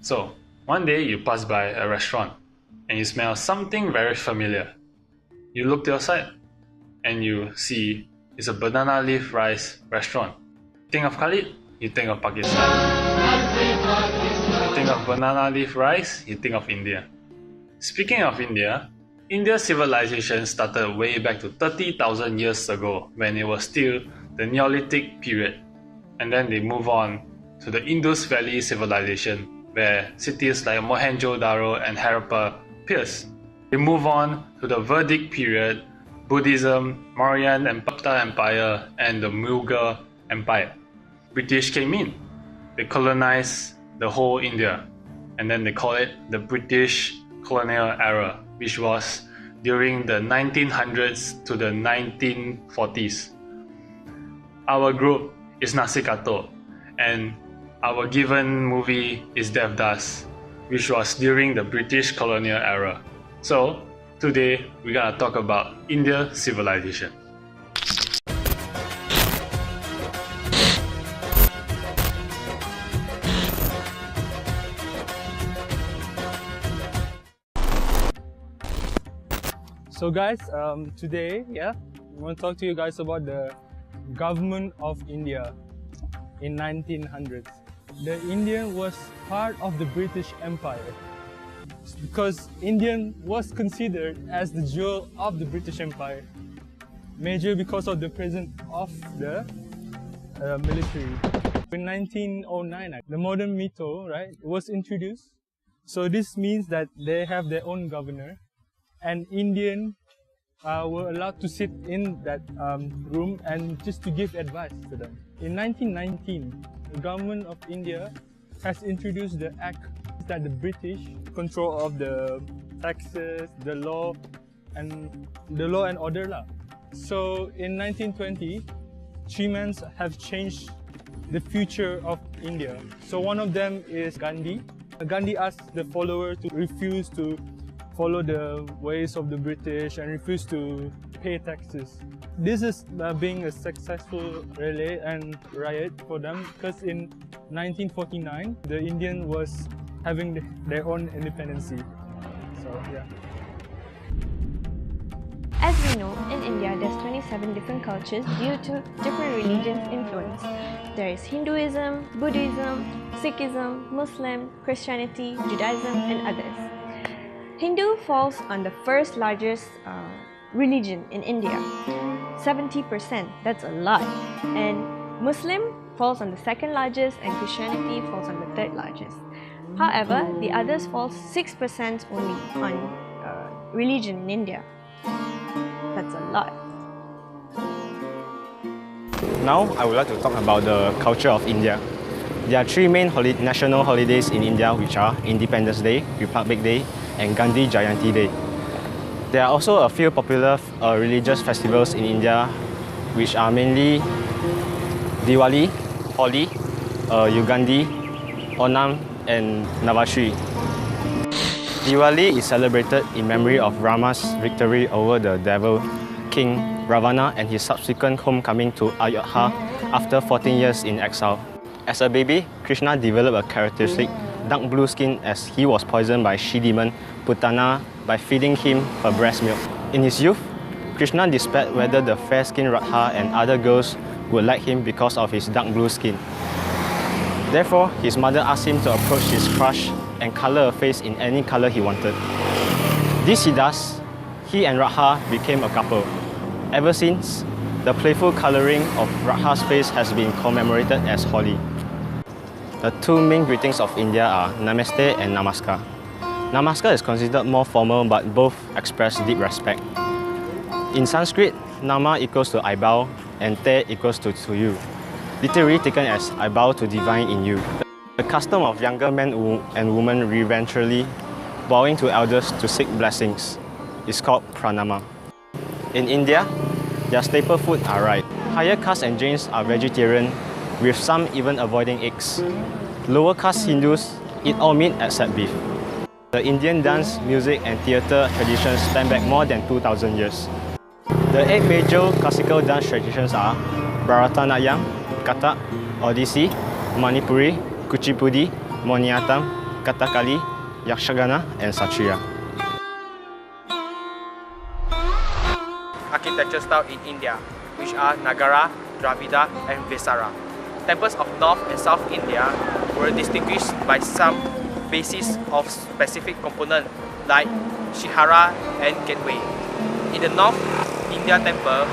So, one day you pass by a restaurant and you smell something very familiar. You look to your side and you see it's a banana leaf rice restaurant. Think of Khalid, you think of Pakistan. You think of banana leaf rice, you think of India. Speaking of India, India's civilization started way back to 30,000 years ago when it was still the Neolithic period. And then they move on to the Indus Valley civilization where cities like Mohenjo-daro and Harappa appears. They move on to the Vedic period, Buddhism, Mauryan and Gupta Empire, and the Mughal Empire. British came in. They colonized the whole India, and then they call it the British colonial era, which was during the 1900s to the 1940s. Our group is Nasi, and our given movie is Devdas, which was during the British colonial era. So, today we're gonna talk about India civilization. So guys, today, we want to talk to you guys about the government of India in 1900s. The India was part of the British Empire because India was considered as the jewel of the British Empire, major because of the presence of the military. In 1909, the modern metro, was introduced. So this means that they have their own governor, and Indians were allowed to sit in that room and just to give advice to them. In 1919, the government of India has introduced the act that the British control of the taxes, the law and order. So in 1920, three men have changed the future of India. So one of them is Gandhi. Gandhi asked the followers to refuse to follow the ways of the British and refuse to pay taxes. This is being a successful relay and riot for them because in 1949 the Indian was having their own independence. So As we know, in India there's 27 different cultures due to different religions' influence. There is Hinduism, Buddhism, Sikhism, Muslim, Christianity, Judaism and others. Hindu falls on the first largest religion in India, 70%, that's a lot. And Muslim falls on the second largest and Christianity falls on the third largest. However, the others fall 6% only on religion in India. That's a lot. Now, I would like to talk about the culture of India. There are three main national holidays in India, which are Independence Day, Republic Day, and Gandhi Jayanti Day. There are also a few popular religious festivals in India, which are mainly Diwali, Holi, Ugandi, Onam, and Navratri. Diwali is celebrated in memory of Rama's victory over the devil king Ravana and his subsequent homecoming to Ayodhya after 14 years in exile. As a baby, Krishna developed a characteristic dark blue skin as he was poisoned by she-demon Putana by feeding him her breast milk. In his youth, Krishna despaired whether the fair-skinned Radha and other girls would like him because of his dark blue skin. Therefore, his mother asked him to approach his crush and colour a face in any colour he wanted. This he does. He and Radha became a couple. Ever since, the playful colouring of Radha's face has been commemorated as Holi. The two main greetings of India are Namaste and Namaskar. Namaskar is considered more formal, but both express deep respect. In Sanskrit, Nama equals to I bow and Te equals to you, literally taken as I bow to divine in you. The custom of younger men and women reverentially bowing to elders to seek blessings is called pranama. In India, their staple food are rice. Higher caste and Jains are vegetarian, with some even avoiding eggs. Lower caste Hindus eat all meat except beef. The Indian dance, music and theatre traditions span back more than 2,000 years. The 8 major classical dance traditions are Bharatanatyam, Kathak, Odissi, Manipuri, Kuchipudi, Mohiniyattam, Kathakali, Yakshagana, and Satriya. Architecture style in India, which are Nagara, Dravida, and Vesara. Temples of North and South India were distinguished by some basis of specific component like Shihara and Gateway. In the North India temple,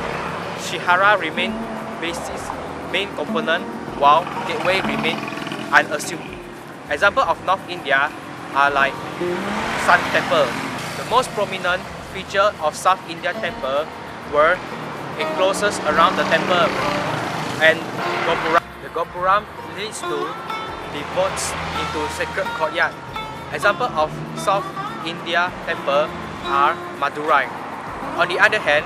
Shihara remained basis main component while Gateway remained unassumed. Examples of North India are like Sun Temple. The most prominent feature of South India temple were enclosures around the temple and Gopuram. The Gopuram leads to devotes into sacred courtyard. Examples of South India temple are Madurai. On the other hand,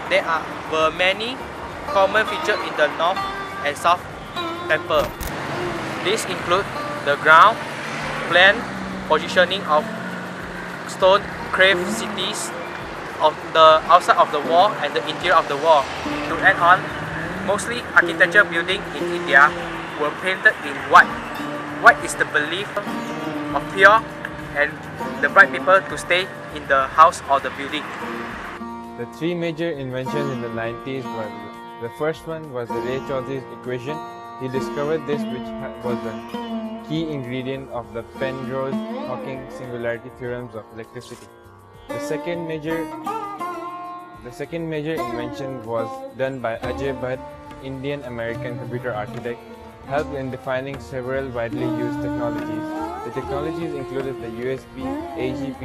there were many common features in the North and South temple. These include the ground plan positioning of stone carved cities of the outside of the wall and the interior of the wall. To add on, mostly architecture buildings in India were painted in white. White is the belief of pure and the bright people to stay in the house or the building. The three major inventions in the 90s were, the first one was the Ray Chaudhry's equation. He discovered this, which was the key ingredient of the Penrose-Hawking singularity theorems of electricity. The second major invention was done by Ajay Bhatt, Indian-American computer architect, helped in defining several widely used technologies. The technologies included the USB, AGP,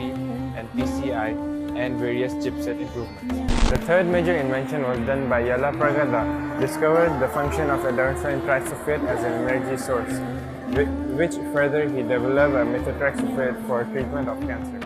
and PCI, and various chipset improvements. The third major invention was done by Yallapragada, discovered the function of adenosine trisulfate as an energy source, which further he developed a methotrexate for treatment of cancer.